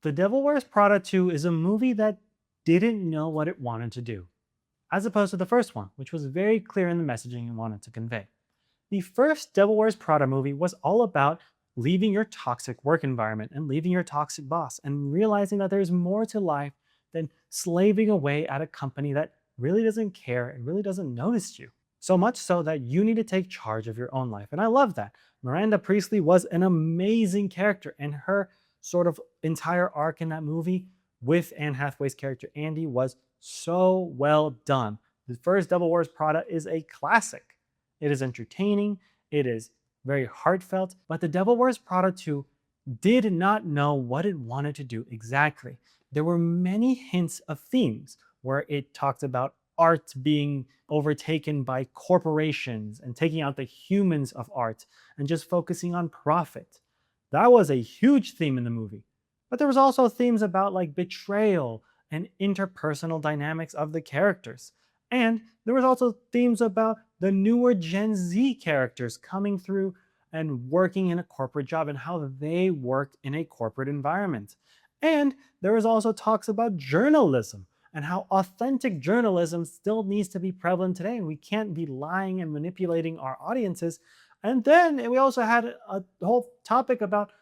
The Devil Wears Prada 2 is a movie that didn't know what it wanted to do, as opposed to the first one, which was very clear in the messaging it wanted to convey. The first Devil Wears Prada movie was all about leaving your toxic work environment and leaving your toxic boss and realizing that there's more to life than slaving away at a company that really doesn't care and really doesn't notice you. So much so that you need to take charge of your own life. And I love that. Miranda Priestley was an amazing character, and her sort of entire arc in that movie with Anne Hathaway's character Andy was so well done. The first Devil Wears Prada is a classic. It is entertaining, it is very heartfelt, but The Devil Wears Prada 2 did not know what it wanted to do exactly. There were many hints of themes where it talked about art being overtaken by corporations and taking out the humans of art and just focusing on profit. That was a huge theme in the movie. But there was also themes about like betrayal and interpersonal dynamics of the characters. And there was also themes about the newer Gen Z characters coming through and working in a corporate job and how they worked in a corporate environment. And there was also talks about journalism and how authentic journalism still needs to be prevalent today. And we can't be lying and manipulating our audiences. And then we also had a whole topic about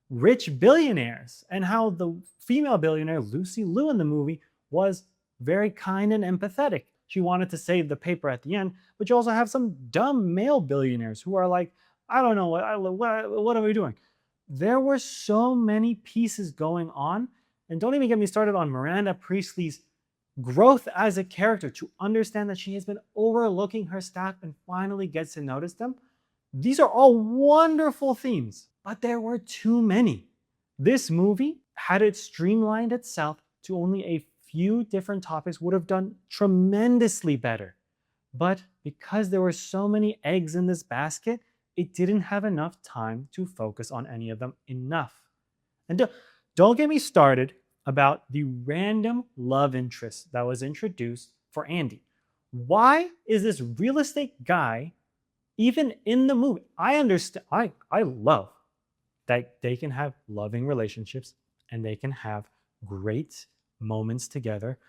rich billionaires and how the female billionaire, Lucy Liu, in the movie was very kind and empathetic. She wanted to save the paper at the end, but you also have some dumb male billionaires who are like, I don't know, what are we doing? There were so many pieces going on, and don't even get me started on Miranda Priestley's growth as a character to understand that she has been overlooking her staff and finally gets to notice them. These are all wonderful themes, but there were too many. This movie, had it streamlined itself to only a few different topics, would have done tremendously better. But because there were so many eggs in this basket, it didn't have enough time to focus on any of them enough. And don't get me started about the random love interest that was introduced for Andy. Why is this real estate guy even in the movie? I understand, I love that they can have loving relationships and they can have great moments together,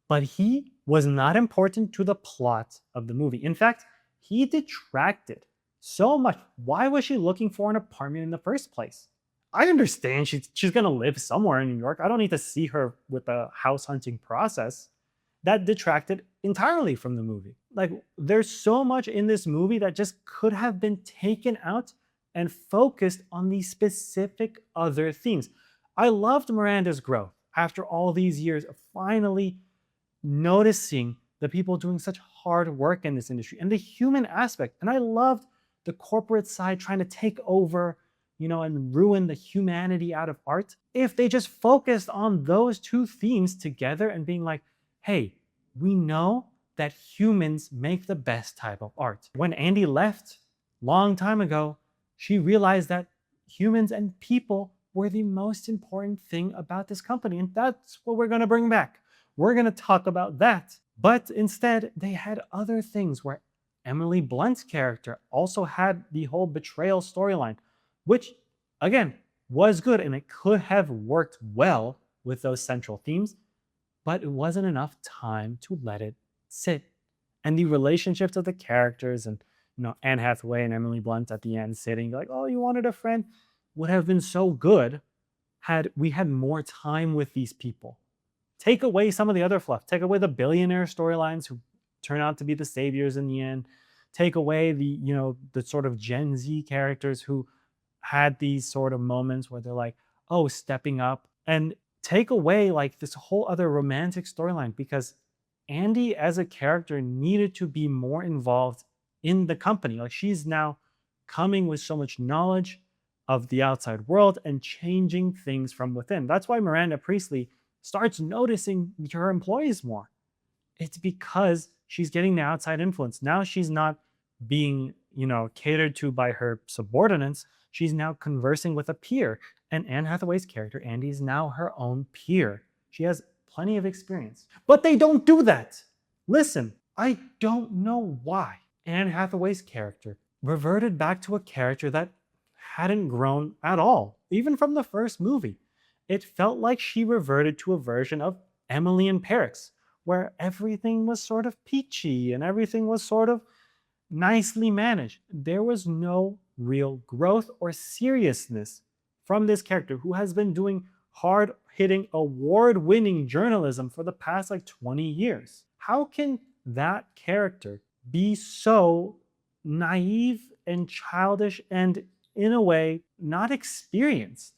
but he was not important to the plot of the movie. In fact, he detracted so much. Why was she looking for an apartment in the first place? I understand she's going to live somewhere in New York. I don't need to see her with the house hunting process. That detracted entirely from the movie. Like, there's so much in this movie that just could have been taken out and focused on these specific other themes. I loved Miranda's growth after all these years of finally noticing the people doing such hard work in this industry and the human aspect. And I loved the corporate side trying to take over, and ruin the humanity out of art. If they just focused on those two themes together and being like, hey, we know that humans make the best type of art. When Andy left long time ago, she realized that humans and people were the most important thing about this company. And that's what we're going to bring back. We're going to talk about that. But instead, they had other things where Emily Blunt's character also had the whole betrayal storyline, which, again, was good and it could have worked well with those central themes, but it wasn't enough time to let it sit. And the relationships of the characters and, Anne Hathaway and Emily Blunt at the end sitting like, oh, you wanted a friend, would have been so good had we had more time with these people. Take away some of the other fluff. Take away the billionaire storylines who turn out to be the saviors in the end. Take away the sort of Gen Z characters who had these sort of moments where they're like, oh, stepping up, and take away like this whole other romantic storyline, because Andy as a character needed to be more involved in the company. Like, she's now coming with so much knowledge of the outside world and changing things from within. That's why Miranda Priestley starts noticing her employees more. It's because she's getting the outside influence. Now she's not being, catered to by her subordinates. She's now conversing with a peer. And Anne Hathaway's character, Andy, is now her own peer. She has plenty of experience. But they don't do that. Listen, I don't know why Anne Hathaway's character reverted back to a character that hadn't grown at all, even from the first movie. It felt like she reverted to a version of Emily in Paris, where everything was sort of peachy and everything was sort of nicely managed. There was no real growth or seriousness from this character who has been doing hard hitting, award winning journalism for the past like 20 years. How can that character be so naive and childish and, in a way, not experienced?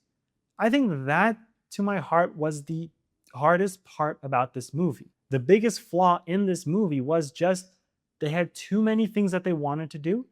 I think that, to my heart, was the hardest part about this movie. The biggest flaw in this movie was just they had too many things that they wanted to do,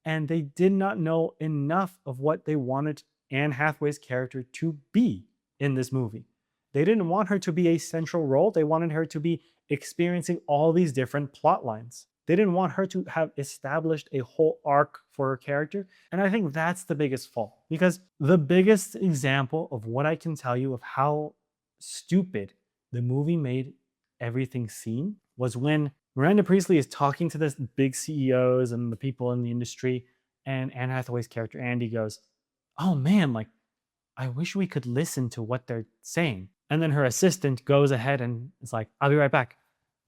and they did not know enough of what they wanted Anne Hathaway's character to be in this movie. They didn't want her to be a central role. They wanted her to be experiencing all these different plot lines. They didn't want her to have established a whole arc for her character. And I think that's the biggest fault. Because the biggest example of what I can tell you of how stupid the movie made everything seem was when Miranda Priestley is talking to this big CEOs and the people in the industry, and Anne Hathaway's character, Andy, goes, "Oh man, like, I wish we could listen to what they're saying." And then her assistant goes ahead and is like, "I'll be right back."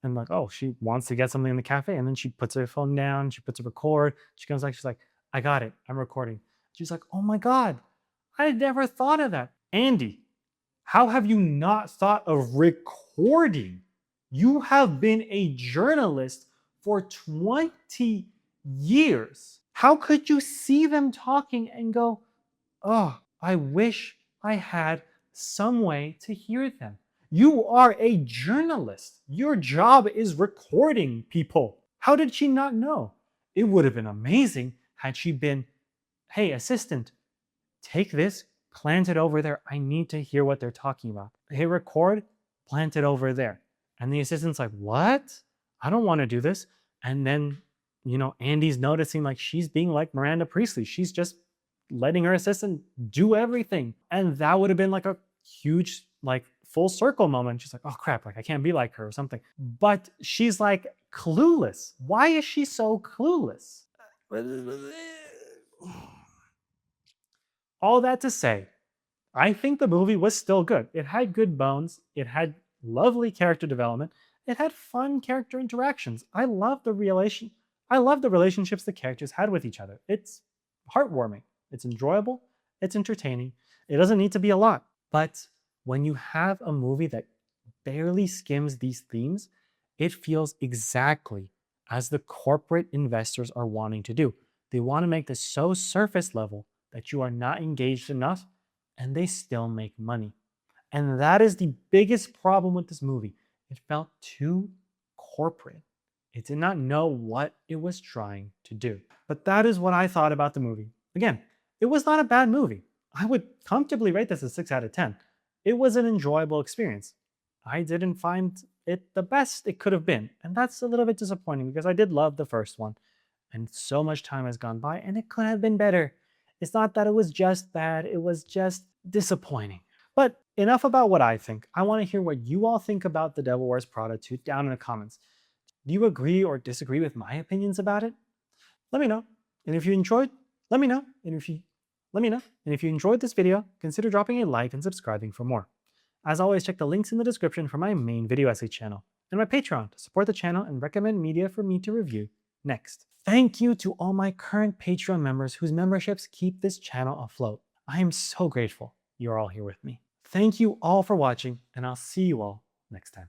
And like, oh, she wants to get something in the cafe. And then she puts her phone down, she puts a record. She comes back, she's like, "I got it, I'm recording." She's like, "Oh my God, I never thought of that." Andy, how have you not thought of recording? You have been a journalist for 20 years. How could you see them talking and go, "Oh, I wish I had some way to hear them"? You are a journalist. Your job is recording people. How did she not know? It would have been amazing had she been, "Hey, assistant, take this, plant it over there. I need to hear what they're talking about. Hey, record, plant it over there." And the assistant's like, "What? I don't want to do this." And then, Andy's noticing like she's being like Miranda Priestley. She's just letting her assistant do everything. And that would have been like a huge, like, full circle moment. She's like, "Oh crap, like I can't be like her," or something. But she's like clueless. Why is she so clueless? All that to say, I think the movie was still good. It had good bones. It had lovely character development. It had fun character interactions. I love the relationships the characters had with each other. It's heartwarming. It's enjoyable. It's entertaining. It doesn't need to be a lot. But when you have a movie that barely skims these themes, it feels exactly as the corporate investors are wanting to do. They want to make this so surface level that you are not engaged enough, and they still make money. And that is the biggest problem with this movie. It felt too corporate. It did not know what it was trying to do. But that is what I thought about the movie. Again, it was not a bad movie. I would comfortably rate this a 6 out of 10. It was an enjoyable experience. I didn't find it the best it could have been. And that's a little bit disappointing because I did love the first one. And so much time has gone by and it could have been better. It's not that it was just bad, it was just disappointing. But enough about what I think. I want to hear what you all think about The Devil Wears Prada 2 down in the comments. Do you agree or disagree with my opinions about it? Let me know. And if you enjoyed, let me know. And if you enjoyed this video, consider dropping a like and subscribing for more. As always, check the links in the description for my main video essay channel and my Patreon to support the channel and recommend media for me to review next. Thank you to all my current Patreon members whose memberships keep this channel afloat. I am so grateful you're all here with me. Thank you all for watching, and I'll see you all next time.